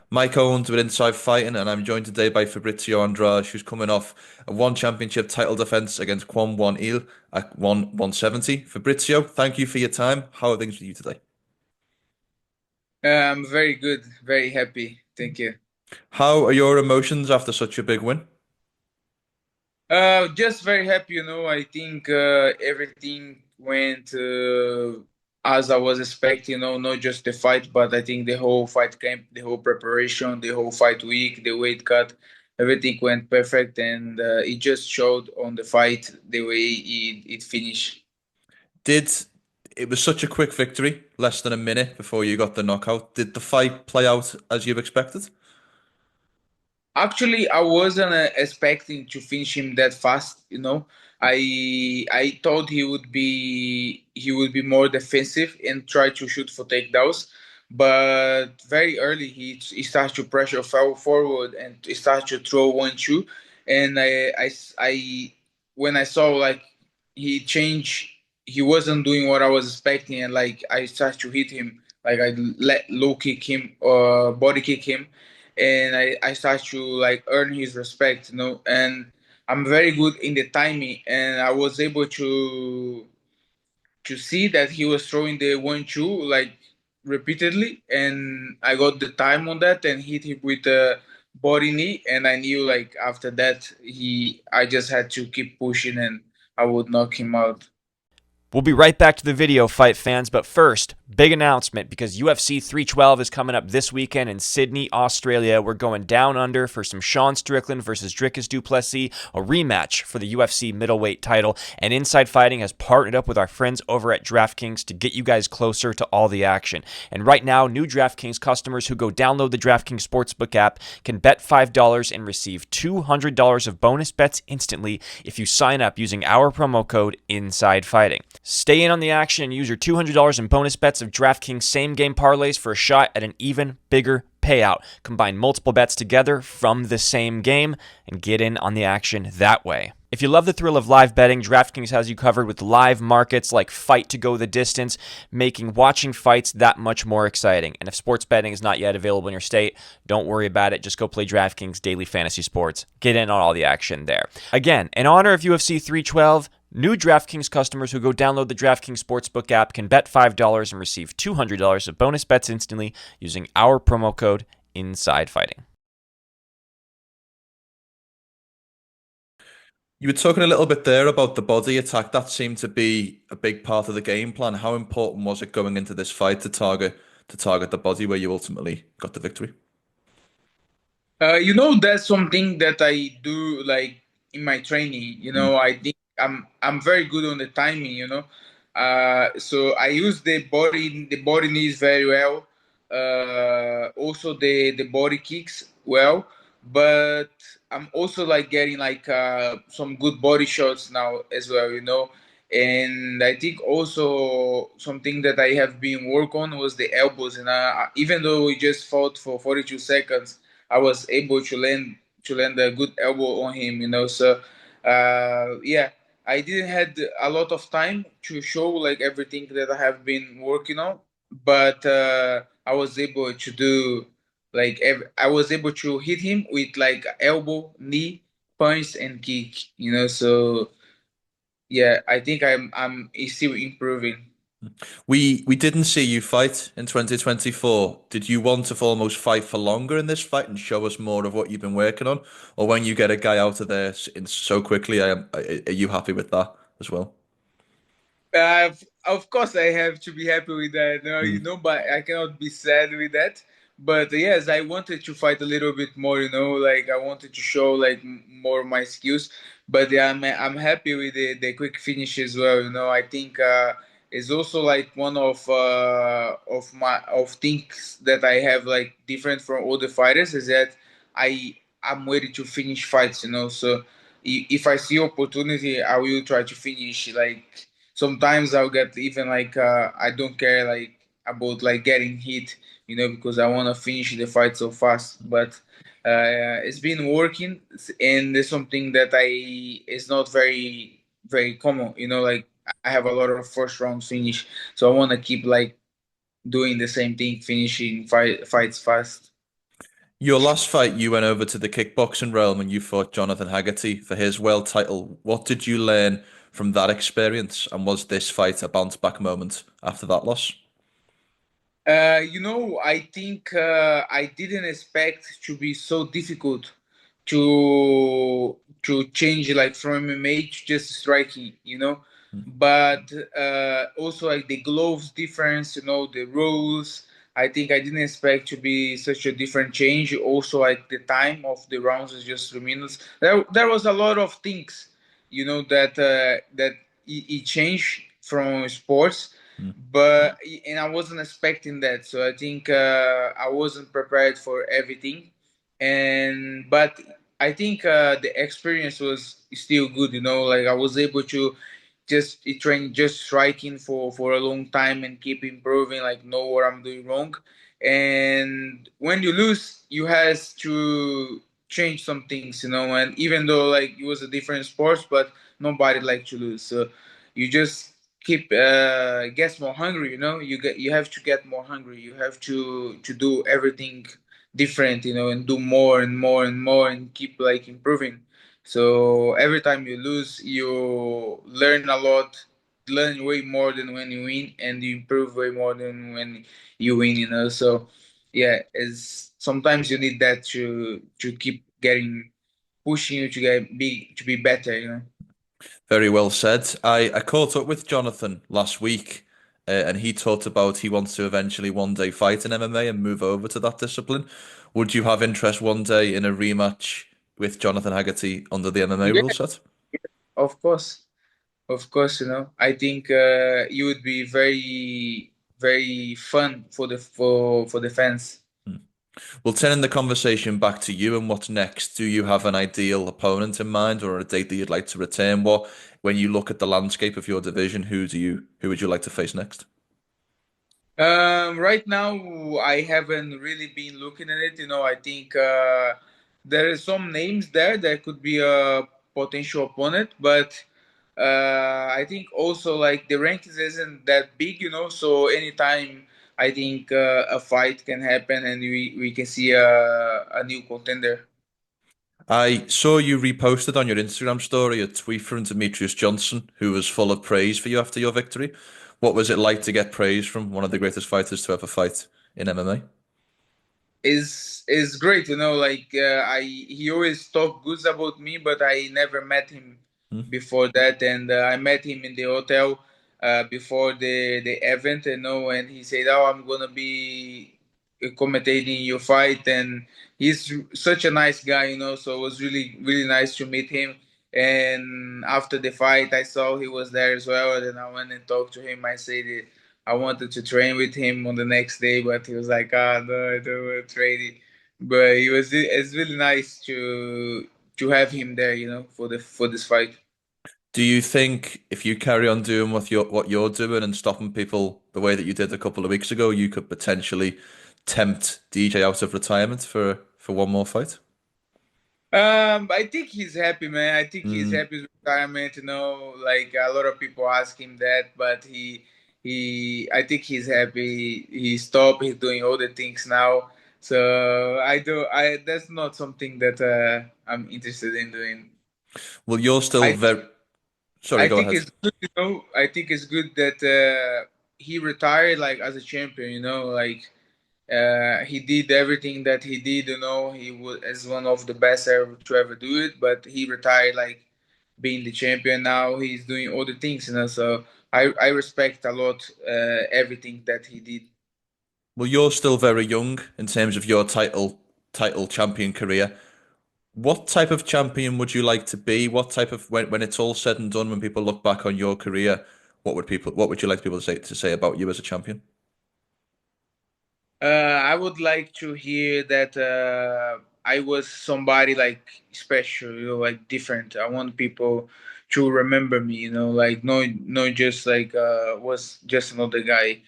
Mike Owens with Inside Fighting, and I'm joined today by Fabricio Andrade, who's coming off a one championship title defense against Kwon One Il at 170. Fabrizio, thank you for your time. How are things with you today? I'm very good, very happy. Thank you. How are your emotions after such a big win? Just very happy, I think everything went as I was expecting, not just the fight, but I think the whole fight camp, the whole preparation, the whole fight week, the weight cut, everything went perfect, and it just showed on the fight the way it finished. Did It was such a quick victory, less than a minute before you got the knockout. Did the fight play out as you expected? Actually, I wasn't expecting to finish him that fast. I thought he would be more defensive and try to shoot for takedowns, but very early he starts to pressure fell forward and he starts to throw 1-2, and I when I saw like he changed, he wasn't doing what I was expecting, and like I started to hit him, like I let low kick him or body kick him, and I start to like earn his respect, and I'm very good in the timing, and I was able to see that he was throwing the 1-2 like repeatedly, and I got the time on that and hit him with a body knee, and I knew like after that I just had to keep pushing and I would knock him out. We'll be right back to the video, fight fans, but first, big announcement because UFC 312 is coming up this weekend in Sydney, Australia. We're going down under for some Sean Strickland versus Dricus du Plessis, a rematch for the UFC middleweight title, and Inside Fighting has partnered up with our friends over at DraftKings to get you guys closer to all the action. And right now, new DraftKings customers who go download the DraftKings Sportsbook app can bet $5 and receive $200 of bonus bets instantly if you sign up using our promo code Inside Fighting. Stay in on the action and use your $200 in bonus bets of DraftKings same game parlays for a shot at an even bigger payout. Combine multiple bets together from the same game and get in on the action that way. If you love the thrill of live betting, DraftKings has you covered with live markets like Fight to Go the Distance, making watching fights that much more exciting. And if sports betting is not yet available in your state, don't worry about it. Just go play DraftKings Daily Fantasy Sports. Get in on all the action there. Again, in honor of UFC 312, new DraftKings customers who go download the DraftKings Sportsbook app can bet $5 and receive $200 of bonus bets instantly using our promo code INSIDEFIGHTING. You were talking a little bit there about the body attack. That seemed to be a big part of the game plan. How important was it going into this fight to target the body where you ultimately got the victory? That's something that I do like in my training. Mm. I think I'm very good on the timing. So I use the body knees very well. Also the body kicks well, but I'm also like getting like some good body shots now as well. And I think also something that I have been work on was the elbows, and even though we just fought for 42 seconds, I was able to land a good elbow on him. So yeah, I didn't had a lot of time to show like everything that I have been working on, but I was able to do like I was able to hit him with like elbow, knee, punch, and kick. So yeah, I think I'm still improving. We didn't see you fight in 2024. Did you want to almost fight for longer in this fight and show us more of what you've been working on? Or when you get a guy out of there so quickly, are you happy with that as well? Of course, I have to be happy with that, Mm. but I cannot be sad with that. But yes, I wanted to fight a little bit more, like I wanted to show like more of my skills. But yeah, I'm happy with the quick finish as well. I think it's also like one of things that I have like different from other fighters is that I'm ready to finish fights. So if I see opportunity, I will try to finish like sometimes I'll get even like I don't care like about like getting hit, because I want to finish the fight so fast. But it's been working, and it's something that I is not very very common. Like I have a lot of first round finish, so I want to keep like doing the same thing, finishing fights fast. Your last fight, you went over to the kickboxing realm and you fought Jonathan Haggerty for his world title. What did you learn from that experience? And was this fight a bounce back moment after that loss? I think I didn't expect to be so difficult to change like from MMA to just striking, But also like the gloves difference, the rules. I think I didn't expect to be such a different change. Also, like the time of the rounds is just 3 minutes. There was a lot of things, that it changed from sports, Mm. but and I wasn't expecting that. So I think I wasn't prepared for everything, and but I think the experience was still good. Like I was able to just train just striking for a long time and keep improving. Like know what I'm doing wrong, and when you lose, you has to change some things. And even though like it was a different sport, but nobody like to lose. So you just keep gets more hungry. You have to get more hungry. You have to do everything different, and do more and more and more and keep like improving. So every time you lose, you learn a lot, learn way more than when you win, and you improve way more than when you win. So yeah, it's sometimes you need that to keep getting pushing you to be better. Very well said. I caught up with Jonathan last week, and he talked about he wants to eventually one day fight in MMA and move over to that discipline. Would you have interest one day in a rematch with Jonathan Haggerty under the MMA Yeah, rule set? of course. Of course, I think it would be very, very fun for the fans. Well, turning the conversation back to you and what's next, do you have an ideal opponent in mind or a date that you'd like to return? When you look at the landscape of your division, who would you like to face next? Right now, I haven't really been looking at it. I think there are some names there that could be a potential opponent, but I think also like the rankings isn't that big, so anytime I think a fight can happen and we can see a new contender. I saw you reposted on your Instagram story a tweet from Demetrious Johnson, who was full of praise for you after your victory. What was it like to get praise from one of the greatest fighters to ever fight in MMA? Is great. Like I he always talked good about me, but I never met him Hmm? before that, and I met him in the hotel before the event. And he said, "Oh, I'm gonna be commentating your fight," and he's such a nice guy. So it was really really nice to meet him. And after the fight, I saw he was there as well, and I went and talked to him. I said, I wanted to train with him on the next day, but he was like, "Ah, no, I don't want to train it." But it's really nice to have him there, for this fight. Do you think if you carry on doing what you're doing and stopping people the way that you did a couple of weeks ago, you could potentially tempt DJ out of retirement for one more fight? I think he's happy, man. I think he's Mm. happy with retirement. Like a lot of people ask him that, but I think he's happy. He stopped. He's doing all the things now. So I do. I That's not something that I'm interested in doing. Well, you're still I very. Sorry, I go think ahead. it's good. I think it's good that he retired like as a champion. Like he did everything that he did. He was as one of the best ever to ever do it. But he retired like being the champion. Now he's doing all the things. So I respect a lot everything that he did. Well, you're still very young in terms of your title champion career. What type of champion would you like to be? What type of when it's all said and done, when people look back on your career, what would you like people to say about you as a champion? I would like to hear that I was somebody like special, like different. I want people to remember me, like no, just like was just another guy,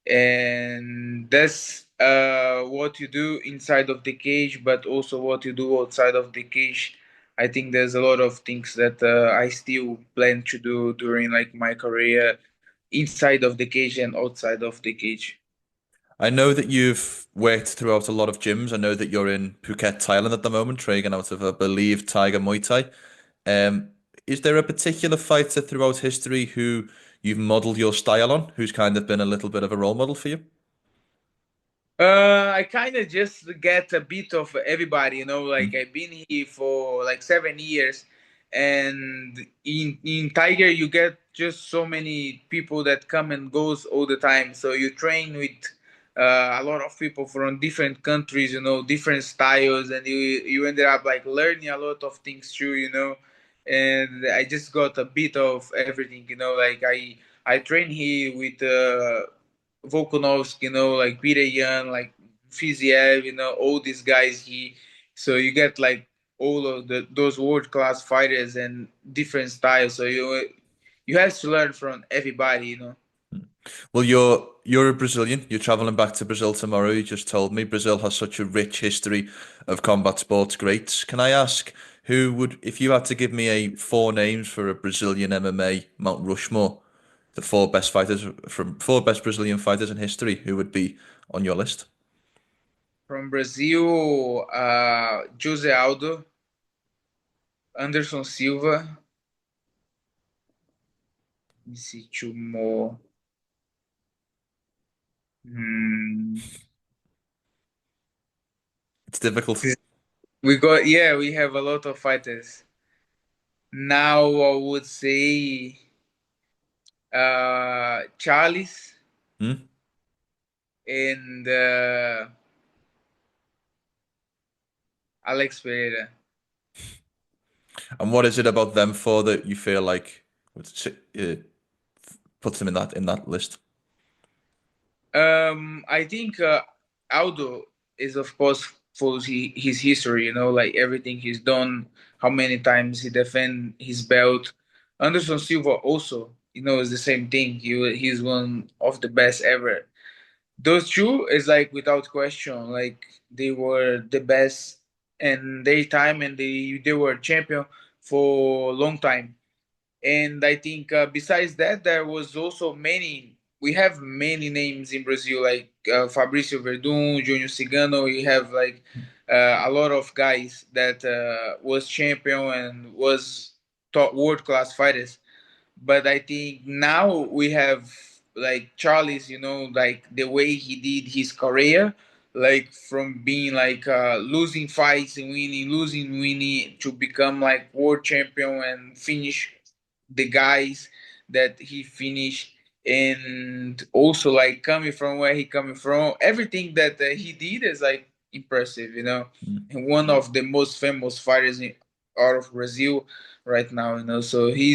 and that's what you do inside of the cage, but also what you do outside of the cage. I think there's a lot of things that I still plan to do during like my career inside of the cage and outside of the cage. I know that you've worked throughout a lot of gyms. I know that you're in Phuket, Thailand at the moment, training out of, I believe, Tiger Muay Thai. Um, is there a particular fighter throughout history who you've modeled your style on, who's kind of been a little bit of a role model for you? I kind of just get a bit of everybody, like Mm. I've been here for like 7 years, and in Tiger you get just so many people that come and goes all the time. So you train with a lot of people from different countries, different styles, and you ended up like learning a lot of things too. And I just got a bit of everything, like I train here with. Volkanovski, like Peter Yan, like Fiziev, all these guys. So you get like all of those world class fighters and different styles. So you have to learn from everybody. Well, you're a Brazilian. You're traveling back to Brazil tomorrow. You just told me Brazil has such a rich history of combat sports greats. Can I ask who would, if you had to give me a four names for a Brazilian MMA Mount Rushmore, the four best fighters from four best Brazilian fighters in history, who would be on your list? From Brazil, Jose Aldo, Anderson Silva. Let me see two more. Hmm. It's difficult. We have a lot of fighters. Now I would say Charles Hmm? and Alex Pereira. And what is it about them four that you feel like puts them in that list? I think Aldo is, of course, for his history. Like everything he's done, how many times he defend his belt. Anderson Silva also, is the same thing. He's one of the best ever. Those two is like without question, like they were the best in their time, and they were champion for a long time. And I think besides that, there was also many. We have many names in Brazil, like Fabricio Verdun, Junior Cigano. We have like a lot of guys that was champion and was top world class fighters. But I think now we have like Charles, like the way he did his career, like from being like losing fights and winning, losing, winning, to become like world champion and finish the guys that he finished. And also like coming from where he coming from, everything that he did is like impressive. Mm. And one of the most famous fighters out of Brazil right now. So he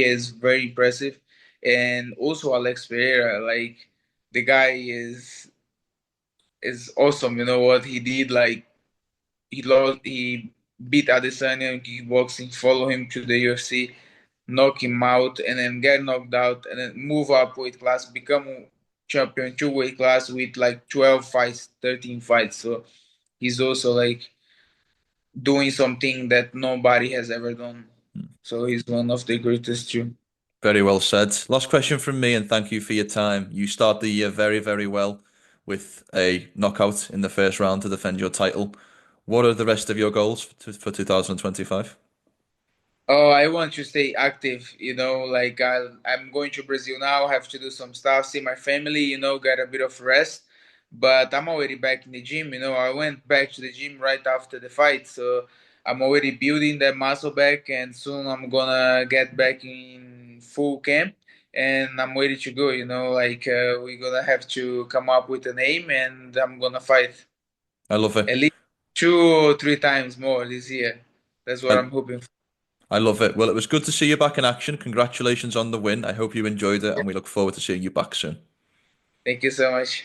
is very impressive. And also Alex Pereira, like the guy is awesome. You know what he did? Like he beat Adesanya in kickboxing, follow him to the UFC, knock him out, and then get knocked out, and then move up weight class, become champion two weight class with like 12 fights, 13 fights. So he's also like doing something that nobody has ever done. So he's one of the greatest too. Very well said. Last question from me, and thank you for your time. You start the year very, very well with a knockout in the first round to defend your title. What are the rest of your goals for 2025? Oh, I want to stay active, like I'm going to Brazil now, have to do some stuff, see my family, get a bit of rest. But I'm already back in the gym, I went back to the gym right after the fight. So I'm already building that muscle back, and soon I'm gonna get back in full camp, and I'm ready to go, like we're gonna have to come up with a name, and I'm gonna fight I love it. at least 2 or 3 times more this year. That's what I, I'm hoping for. I love it. Well, it was good to see you back in action. Congratulations on the win. I hope you enjoyed it, and we look forward to seeing you back soon. Thank you so much.